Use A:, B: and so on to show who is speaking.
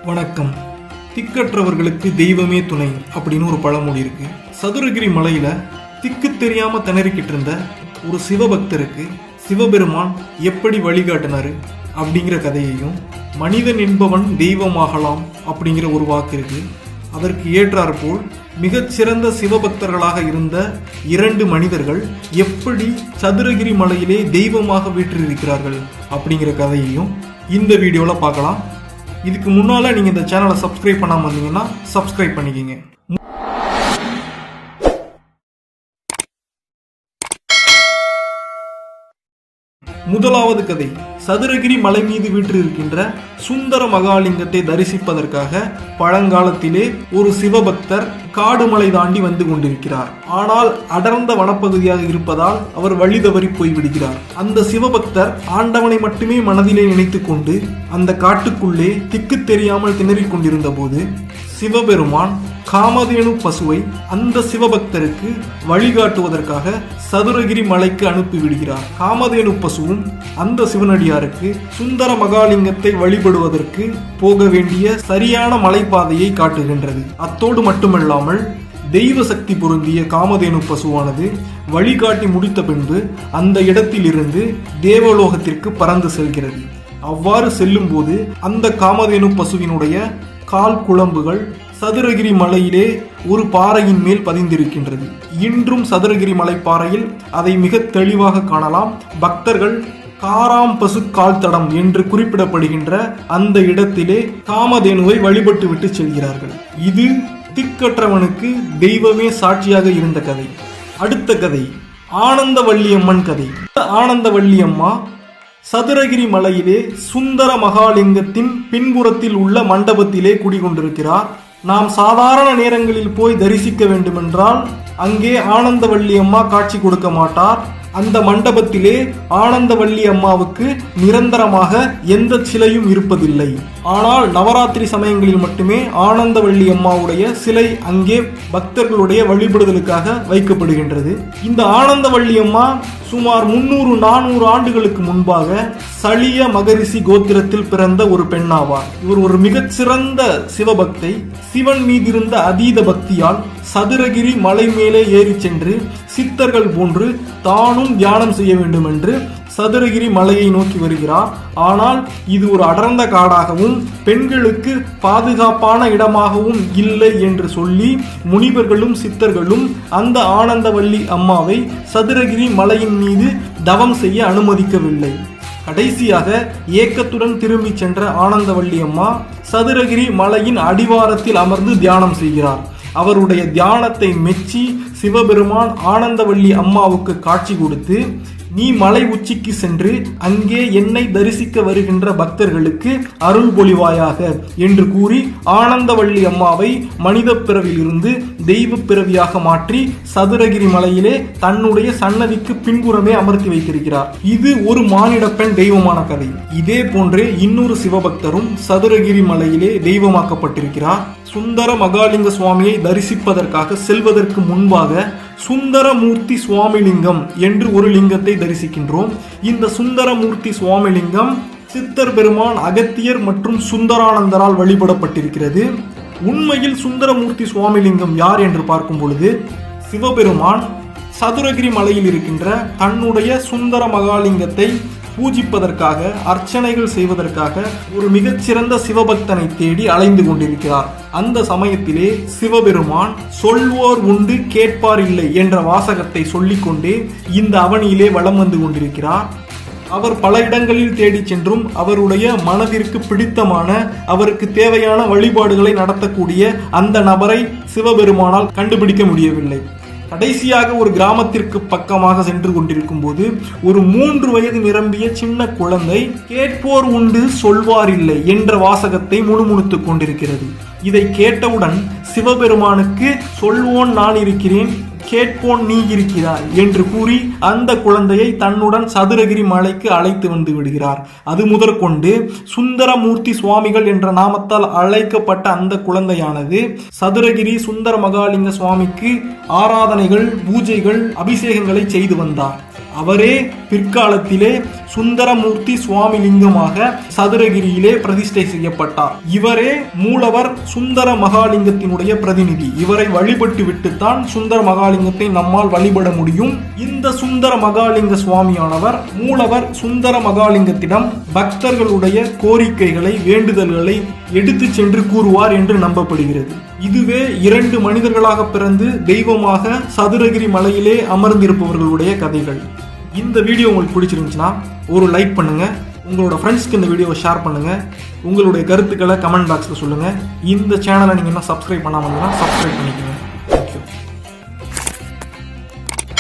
A: வணக்கம். திக்கற்றவர்களுக்கு தெய்வமே துணை அப்படின்னு ஒரு பழமொழி இருக்கு. சதுரகிரி மலையில திக்கு தெரியாம திணறிக்கிட்டு இருந்த ஒரு சிவபக்தருக்கு சிவபெருமான் எப்படி வழிகாட்டினாரு அப்படிங்கிற கதையையும், மனிதன் என்பவன் தெய்வமாகலாம் அப்படிங்கிற ஒரு வாக்கு இருக்கு. அதற்கு ஏற்றாற்போல் மிகச்சிறந்த சிவபக்தர்களாக இருந்த 2 மனிதர்கள் எப்படி சதுரகிரி மலையிலே தெய்வமாக வீற்றிருக்கிறார்கள் அப்படிங்கிற கதையையும் இந்த வீடியோல பார்க்கலாம். இதுக்கு முன்னால நீங்க இந்த சேனலை சப்ஸ்கிரைப் பண்ணாம இருந்தீங்கன்னா சப்ஸ்கிரைப் பண்ணிக்கங்க. முதலாவது கதை. சதுரகிரி மலை மீது வீற்றிருக்கின்ற சுந்தர மகாலிங்கத்தை தரிசிப்பதற்காக பழங்காலத்திலே ஒரு சிவபக்தர் காடுமலை தாண்டி வந்து கொண்டிருக்கிறார். ஆனால் அடர்ந்த வனப்பகுதியாக இருப்பதால் அவர் வழி தவறி போய்விடுகிறார். அந்த சிவபக்தர் ஆண்டவனை மட்டுமே மனதிலே நினைத்துக் கொண்டு அந்த காட்டுக்குள்ளே திக்கு தெரியாமல் திணறிக் கொண்டிருந்த போது சிவபெருமான் காமதேனு பசுவை அந்த சிவபக்தருக்கு வழிகாட்டுவதற்காக சதுரகிரி மலைக்கு அனுப்பிவிடுகிறார். காமதேனு பசுவும் அந்த சிவனடியாருக்கு சுந்தர மகாலிங்கத்தை வழிபடுவதற்கு போக வேண்டிய சரியான மலைப்பாதையை காட்டுகின்றது. அத்தோடு மட்டுமல்லாமல் தெய்வ சக்தி பொருந்திய காமதேனு பசுவானது வழிகாட்டி முடித்த பின்பு அந்த இடத்திலிருந்து தேவலோகத்திற்கு பறந்து செல்கிறது. அவ்வாறு செல்லும் போது அந்த காமதேனு பசுவினுடைய கால் குழம்புகள் சதுரகிரி மலையிலே ஒரு பாறையின் மேல் பதிந்திருக்கின்றது. இன்றும் சதுரகிரி மலை பாறையில் அதை மிக தெளிவாக காணலாம். பக்தர்கள் காராம் பசு கால் தடம் என்று குறிப்பிடப்படுகின்ற அந்த இடத்திலே காமதேனுவை வழிபட்டு விட்டு செல்கிறார்கள். இது திக்கற்றவனுக்கு தெய்வமே சாட்சியாக இருந்த கதை. அடுத்த கதை ஆனந்தவல்லியம்மன் கதை. ஆனந்தவல்லியம்மா சதுரகிரி மலையிலே சுந்தர மகாலிங்கத்தின் பின்புறத்தில் உள்ள மண்டபத்திலே குடிகொண்டிருக்கிறார். நாம் சாதாரண நேரங்களில் போய் தரிசிக்க வேண்டுமென்றால் அங்கே ஆனந்தவல்லி அம்மா காட்சி கொடுக்க மாட்டார். அந்த மண்டபத்திலே ஆனந்தவல்லி அம்மாவுக்கு நிரந்தரமாக எந்த சிலையும் இருப்பதில்லை. ஆனால் நவராத்திரி சமயங்களில் மட்டுமே ஆனந்தவல்லி அம்மாவுடைய சிலை அங்கே பக்தர்களுடைய வழிபடுதலுக்காக வைக்கப்படுகின்றது. இந்த ஆனந்தவல்லி அம்மா சுமார் 300-400 ஆண்டுகளுக்கு முன்பாக சளிய மகரிஷி கோத்திரத்தில் பிறந்த ஒரு பெண்ணாவார். இவர் ஒரு மிகச்சிறந்த சிவபக்தை. சிவன் மீதிருந்த அதீத பக்தியால் சதுரகிரி மலை மேலே ஏறி சென்று சித்தர்கள் போன்று தானும் தியானம் செய்ய வேண்டும் என்று சதுரகிரி மலையை நோக்கி வருகிறார். ஆனால் இது ஒரு அடர்ந்த காடாகவும் பெண்களுக்கு பாதுகாப்பான இடமாகவும் இல்லை என்று சொல்லி முனிவர்களும் சித்தர்களும் அந்த ஆனந்தவல்லி அம்மாவை சதுரகிரி மலையின் மீது தவம் செய்ய அனுமதிக்கவில்லை. கடைசியாக ஏக்கத்துடன் திரும்பி சென்ற ஆனந்தவல்லி அம்மா சதுரகிரி மலையின் அடிவாரத்தில் அமர்ந்து தியானம் செய்கிறார். அவருடைய தியானத்தை மெச்சி சிவபெருமான் ஆனந்தவல்லி அம்மாவுக்கு காட்சி கொடுத்து, நீ மலை உச்சிக்கு சென்று அங்கே என்னை தரிசிக்க வருகின்ற பக்தர்களுக்கு அருள் பொழிவாயாக என்று கூறி ஆனந்தவல்லி அம்மாவை மனித பிறவிலிருந்து தெய்வ பிறவியாக மாற்றி சதுரகிரி மலையிலே தன்னுடைய சன்னதிக்கு பின்புறமே அமர்த்தி வைத்திருக்கிறார். இது ஒரு மானிட பெண் தெய்வமான கதை. இதே போன்றே இன்னொரு சிவபக்தரும் சதுரகிரி மலையிலே தெய்வமாக்கப்பட்டிருக்கிறார். சுந்தர மகாலிங்க சுவாமியை தரிசிப்பதற்காக செல்வதற்கு முன்பாக சுந்தரமூர்த்தி சுவாமிலிங்கம் என்று ஒரு லிங்கத்தை தரிசிக்கின்றோம். இந்த சுந்தரமூர்த்தி சுவாமிலிங்கம் சித்தர் பெருமான் அகத்தியர் மற்றும் சுந்தரானந்தரால் வழிபடப்பட்டிருக்கிறது. உண்மையில் சுந்தரமூர்த்தி சுவாமிலிங்கம் யார் என்று பார்க்கும் பொழுது, சிவபெருமான் சதுரகிரி மலையில் இருக்கின்ற தன்னுடைய சுந்தர மகாலிங்கத்தை பூஜிப்பதற்காக, அர்ச்சனைகள் செய்வதற்காக ஒரு மிகச்சிறந்த சிவபக்தனை தேடி அலைந்து கொண்டிருக்கிறார். அந்த சமயத்திலே சிவபெருமான் சொல்வோர் உண்டு கேட்பார் இல்லை என்ற வாசகத்தை சொல்லிக்கொண்டே இந்த அவனியிலே வலம் வந்து கொண்டிருக்கிறார். அவர் பல இடங்களில் தேடி சென்றும் அவருடைய மனதிற்கு பிடித்தமான, அவருக்கு தேவையான வழிபாடுகளை நடத்தக்கூடிய அந்த நபரை சிவபெருமானால் கண்டுபிடிக்க முடியவில்லை. கடைசியாக ஒரு கிராமத்திற்கு பக்கமாக சென்று கொண்டிருக்கும் போது ஒரு 3 வயது நிரம்பிய சின்ன குழந்தை கேட்போர் உண்டு சொல்வார் இல்லை என்ற வாசகத்தை முணுமுணுத்துக் கொண்டிருக்கிறது. இதை கேட்டவுடன் சிவபெருமானுக்கு சொல்வோன் நான் இருக்கிறேன், கேட்போன் நீ இருக்கிறாய் என்று கூறி அந்த குழந்தையை தன்னுடன் சதுரகிரி மலைக்கு அழைத்து வந்து விடுகிறார். அது முதற்கொண்டு சுந்தரமூர்த்தி சுவாமிகள் என்ற நாமத்தால் அழைக்கப்பட்ட அந்த குழந்தையானது சதுரகிரி சுந்தர மகாலிங்க சுவாமிக்கு ஆராதனைகள், பூஜைகள், அபிஷேகங்களை செய்து வந்தார். அவரே பிற்காலத்திலே சுந்தரமூர்த்தி சுவாமி லிங்கமாக சதுரகிரியிலே பிரதிஷ்டை செய்யப்பட்டார். இவரே மூலவர் சுந்தர மகாலிங்கத்தினுடைய பிரதிநிதி. இவரை வழிபட்டு விட்டுத்தான் சுந்தர மகாலிங்கத்தை நம்மால் வழிபட முடியும். இந்த சுந்தர மகாலிங்க சுவாமியானவர் மூலவர் சுந்தர மகாலிங்கத்திடம் பக்தர்களுடைய கோரிக்கைகளை வேண்டுதல்களை எடுத்து சென்று கூறுவார் என்று நம்பப்படுகிறது. இதுவே 2 மனிதர்களாக பிறந்து தெய்வமாக சதுரகிரி மலையிலே அமர்ந்திருப்பவர்களுடைய கதைகள். இந்த வீடியோ உங்களுக்கு பிடிச்சிருந்துச்சுன்னா ஒரு லைக் பண்ணுங்க, உங்களோட ஃப்ரெண்ட்ஸ்க்கு இந்த வீடியோவை ஷேர் பண்ணுங்க, உங்களுடைய கருத்துக்களை கமெண்ட் பாக்ஸில் சொல்லுங்க. இந்த சேனலை நீங்க இன்னும் சப்ஸ்கிரைப் பண்ணாம இருந்தா சப்ஸ்கிரைப் பண்ணிக்கோங்க.